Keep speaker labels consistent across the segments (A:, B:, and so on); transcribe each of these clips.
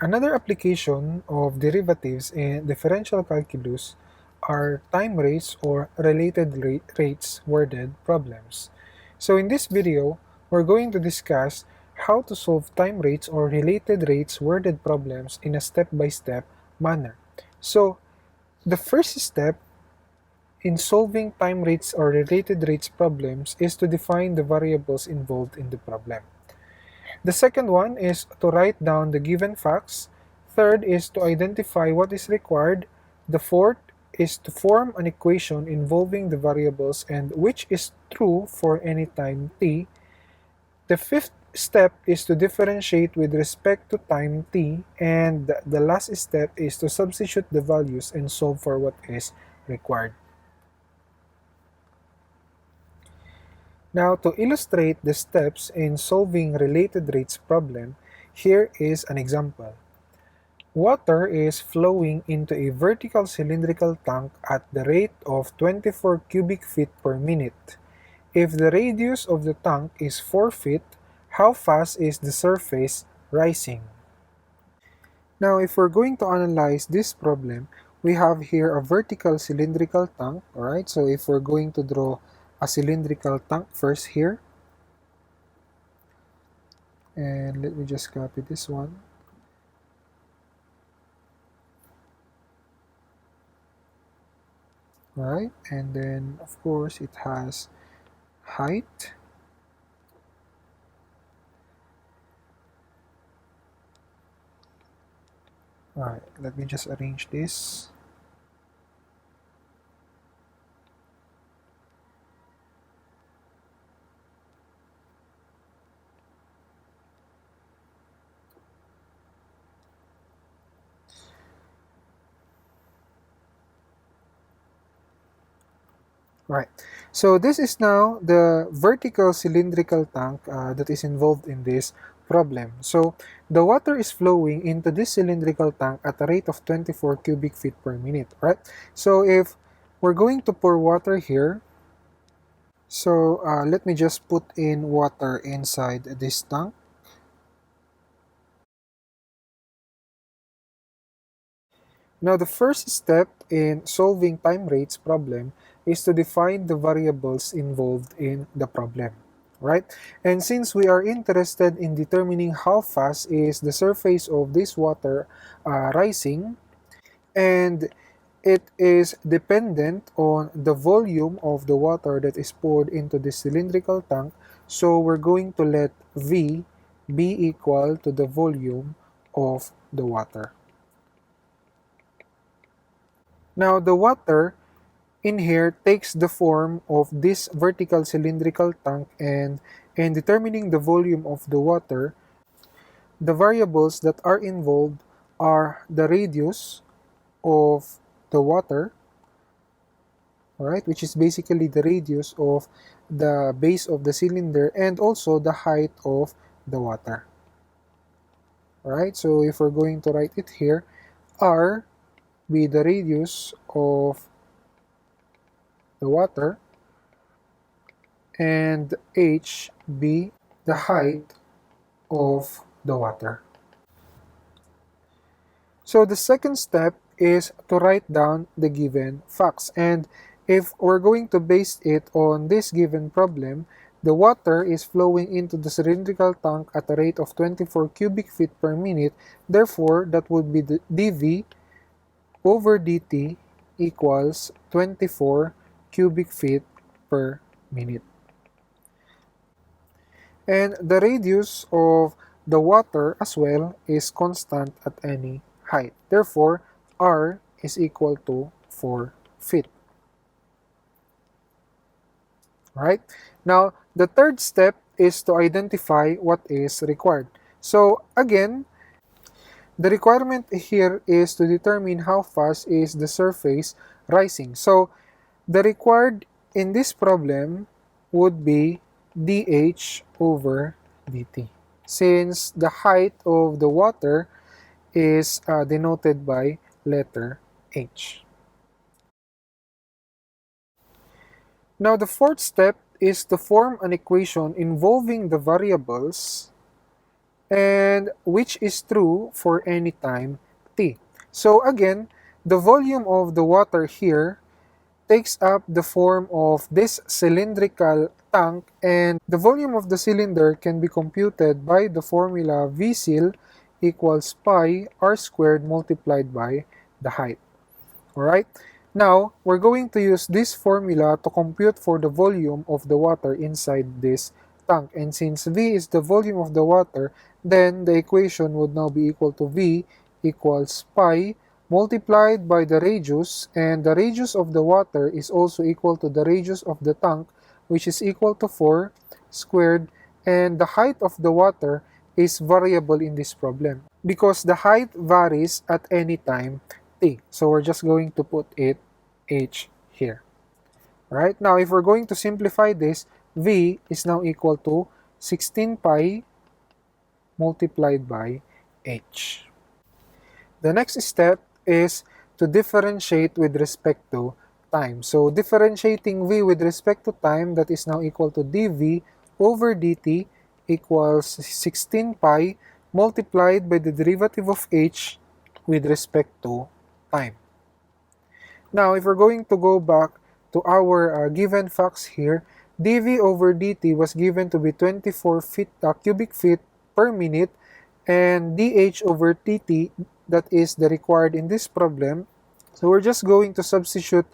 A: Another application of derivatives in differential calculus are time rates or related rates worded problems. So in this video, we're going to discuss how to solve time rates or related rates worded problems in a step-by-step manner. So the first step in solving time rates or related rates problems is to define the variables involved in the problem. The second one is to write down the given facts. Third is to identify what is required. The fourth is to form an equation involving the variables and which is true for any time t. The fifth step is to differentiate with respect to time t, and the last step is to substitute the values and solve for what is required. Now, to illustrate the steps in solving related rates problem, here is an example. Water is flowing into a vertical cylindrical tank at the rate of 24 cubic feet per minute. If the radius of the tank is 4 feet, how fast is the surface rising? Now, if we're going to analyze this problem, we have here a vertical cylindrical tank, alright? So if we're going to draw a cylindrical tank first here, and let me just copy this one. Right, and then of course it has height, alright, let me just arrange this. Right, so this is now the vertical cylindrical tank that is involved in this problem. So the water is flowing into this cylindrical tank at a rate of 24 cubic feet per minute, right? So if we're going to pour water here, so let me just put in water inside this tank. Now, the first step in solving time rates problem is to define the variables involved in the problem, right? And since we are interested in determining how fast is the surface of this water rising, and it is dependent on the volume of the water that is poured into the cylindrical tank, so we're going to let V be equal to the volume of the water. Now, the water in here takes the form of this vertical cylindrical tank, and in determining the volume of the water, the variables that are involved are the radius of the water, right, which is basically the radius of the base of the cylinder, and also the height of the water. Right, so if we're going to write it here, R be the radius of the water, and h be the height of the water. So the second step is to write down the given facts. And if we're going to base it on this given problem, the water is flowing into the cylindrical tank at a rate of 24 cubic feet per minute. Therefore, that would be the dV over dt equals 24 cubic feet per minute. And the radius of the water as well is constant at any height. Therefore, R is equal to 4 feet. Right? Now, the third step is to identify what is required. So, again, the requirement here is to determine how fast is the surface rising. So, the required in this problem would be dH over dt, since the height of the water is denoted by letter H. Now, the fourth step is to form an equation involving the variables and which is true for any time t. So again, the volume of the water here takes up the form of this cylindrical tank, and the volume of the cylinder can be computed by the formula VCIL equals pi r squared multiplied by the height. Alright? Now, we're going to use this formula to compute for the volume of the water inside this tank. And since V is the volume of the water, then the equation would now be equal to V equals pi multiplied by the radius, and the radius of the water is also equal to the radius of the tank, which is equal to 4 squared, and the height of the water is variable in this problem because the height varies at any time t. So we're just going to put it h here. Right? Now, if we're going to simplify this, v is now equal to 16 pi multiplied by h. The next step is to differentiate with respect to time. So differentiating v with respect to time, that is now equal to dv over dt equals 16 pi multiplied by the derivative of h with respect to time. Now, if we're going to go back to our given facts here, dv over dt was given to be 24 cubic feet per minute, and dh over dt, that is the required in this problem. So we're just going to substitute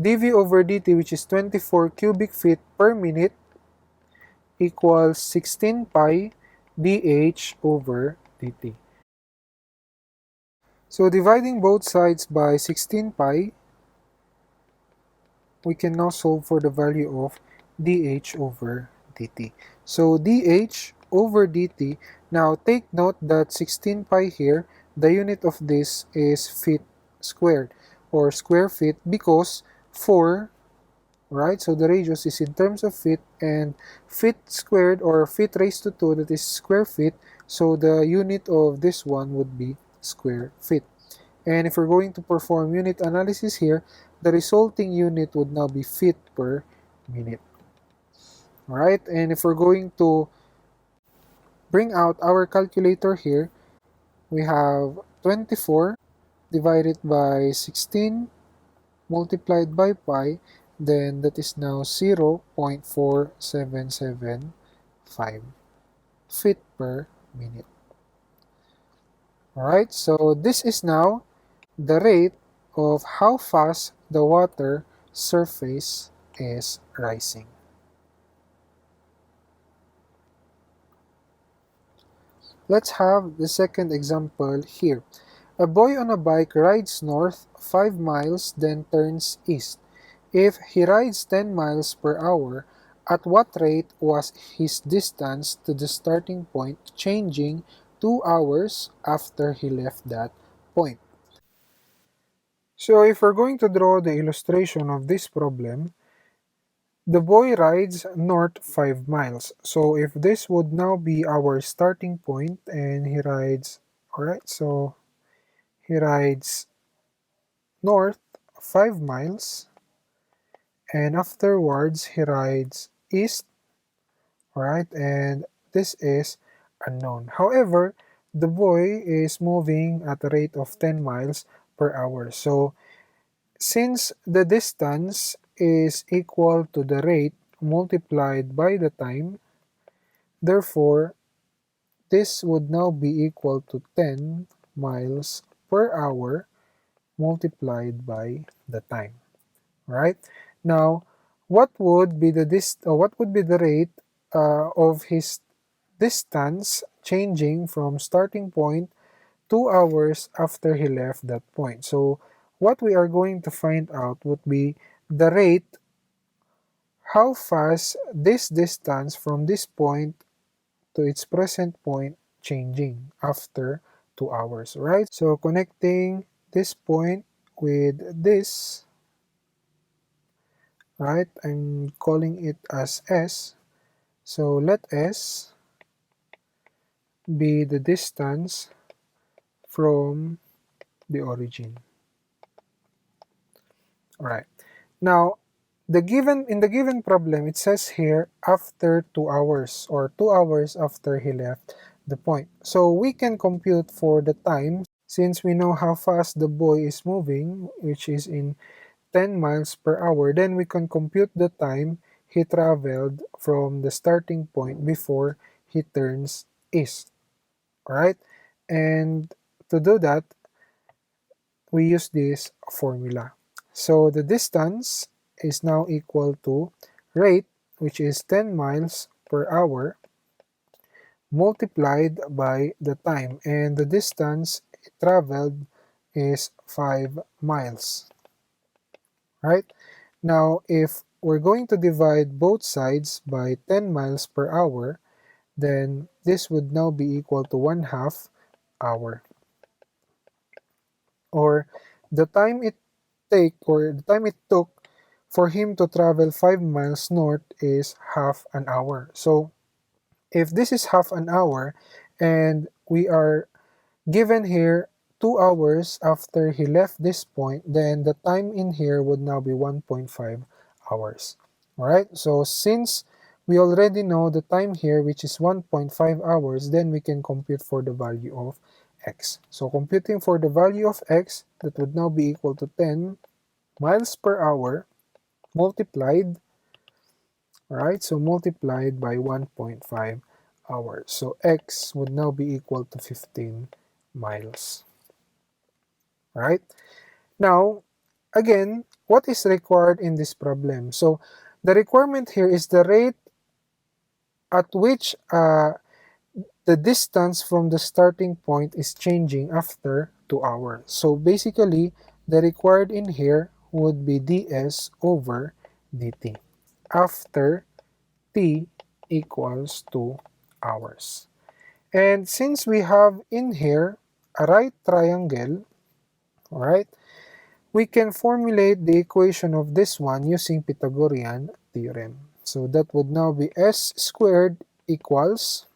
A: dv over dt, which is 24 cubic feet per minute, equals 16 pi dh over dt. So dividing both sides by 16 pi, we can now solve for the value of dh over dt. So dh over dt, now take note that 16 pi here, the unit of this is feet squared or square feet because 4, right? So the radius is in terms of feet, and feet squared or feet raised to 2, that is square feet. So the unit of this one would be square feet. And if we're going to perform unit analysis here, the resulting unit would now be feet per minute. Alright, and if we're going to bring out our calculator here, we have 24 divided by 16 multiplied by pi, then that is now 0.4775 feet per minute. Alright, so this is now the rate of how fast the water surface is rising. Let's have the second example here. A boy on a bike rides north 5 miles, then turns east. If he rides 10 miles per hour, at what rate was his distance to the starting point changing 2 hours after he left that point? So if we're going to draw the illustration of this problem, the boy rides north 5 miles. So if this would now be our starting point, and he rides, alright, so he rides north 5 miles, and afterwards he rides east, alright, and this is unknown. However, the boy is moving at a rate of 10 miles per hour. So since the distance is equal to the rate multiplied by the time, therefore, this would now be equal to 10 miles per hour multiplied by the time. Right? Now, what would be the rate of his distance changing from starting point 2 hours after he left that point? So what we are going to find out would be the rate, how fast this distance from this point to its present point changing after 2 hours, right? So connecting this point with this, right? I'm calling it as S. So let S be the distance from the origin. Alright. Now, in the given problem, it says here after 2 hours, or 2 hours after he left the point. So we can compute for the time since we know how fast the boy is moving, which is in 10 miles per hour, then we can compute the time he traveled from the starting point before he turns east. Alright? And to do that, we use this formula. So the distance is now equal to rate, which is 10 miles per hour, multiplied by the time. And the distance traveled is 5 miles. Right? Now, if we're going to divide both sides by 10 miles per hour, then this would now be equal to 1/2 hour. Or the time it took for him to travel 5 miles north is half an hour. So if this is half an hour and we are given here 2 hours after he left this point, then the time in here would now be 1.5 hours. Alright, so since we already know the time here, which is 1.5 hours, then we can compute for the value of x. So computing for the value of x, that would now be equal to 10 miles per hour multiplied, alright, so multiplied by 1.5 hours. So x would now be equal to 15 miles. Right? Now, again, what is required in this problem? So, the requirement here is the rate at which the distance from the starting point is changing after 2 hours. So, basically, the required in here would be ds over dt after t equals 2 hours. And since we have in here a right triangle, alright, we can formulate the equation of this one using Pythagorean theorem. So that would now be s squared equals,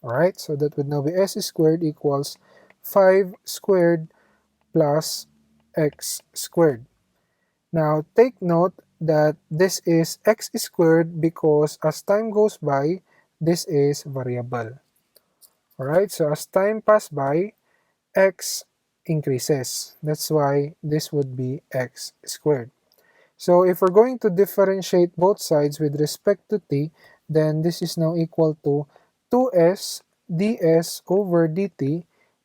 A: alright, so that would now be s squared equals 5 squared plus x squared. Now take note that this is x squared because as time goes by, this is variable. Alright, so as time passes by, x increases. That's why this would be x squared. So if we're going to differentiate both sides with respect to t, then this is now equal to 2s ds over dt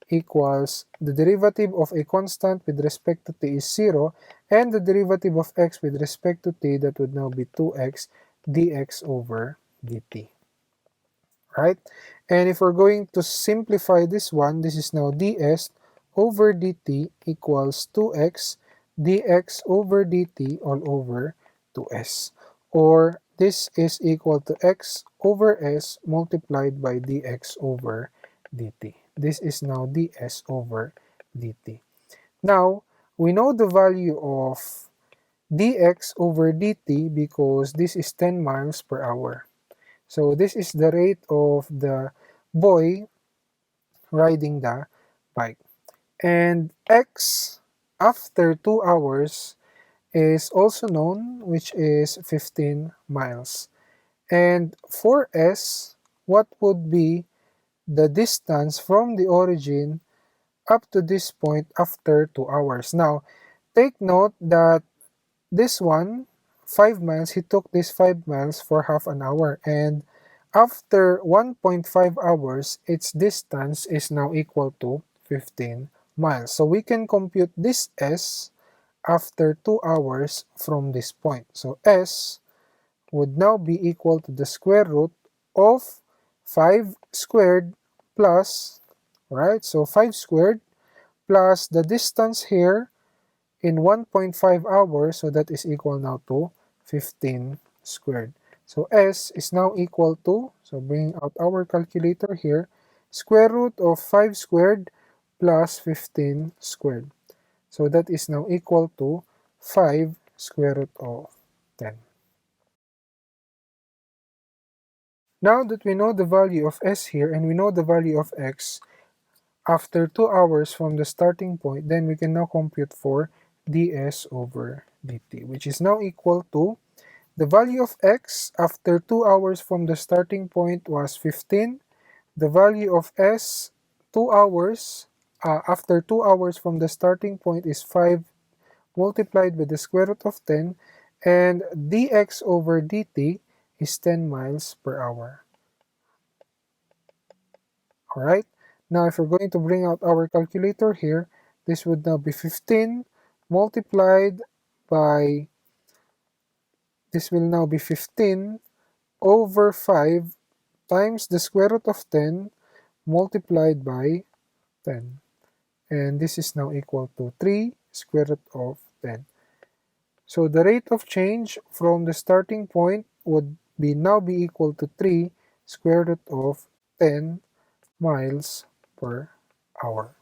A: equals the derivative of a constant with respect to t is 0, and the derivative of x with respect to t, that would now be 2x dx over dt. Right? And if we're going to simplify this one, this is now ds over dt equals 2x dx over dt all over 2s. Or this is equal to x over s multiplied by dx over dt. This is now ds over dt. Now, we know the value of dx over dt because this is 10 miles per hour. So this is the rate of the boy riding the bike. And x after 2 hours is also known, which is 15 miles. And for s, what would be the distance from the origin up to this point after 2 hours? Now, take note that this one, 5 miles, he took this 5 miles for half an hour. And after 1.5 hours, its distance is now equal to 15 miles. So we can compute this s after 2 hours from this point. So s would now be equal to the square root of 5 squared plus, right? So 5 squared plus the distance here in 1.5 hours, so that is equal now to 15 squared. So s is now equal to, so bringing out our calculator here, square root of 5 squared plus 15 squared. So that is now equal to 5 square root of 10. Now that we know the value of s here and we know the value of x, after 2 hours from the starting point, then we can now compute for ds over dt, which is now equal to the value of x after 2 hours from the starting point was 15 the value of s 2 hours after 2 hours from the starting point is 5 multiplied with the square root of 10, and dx over dt is 10 miles per hour. Alright, now if we're going to bring out our calculator here, this would now be 15 multiplied by, this will now be 15 over 5 times the square root of 10 multiplied by 10. And this is now equal to 3 square root of 10. So the rate of change from the starting point would now be equal to 3 square root of 10 miles per hour.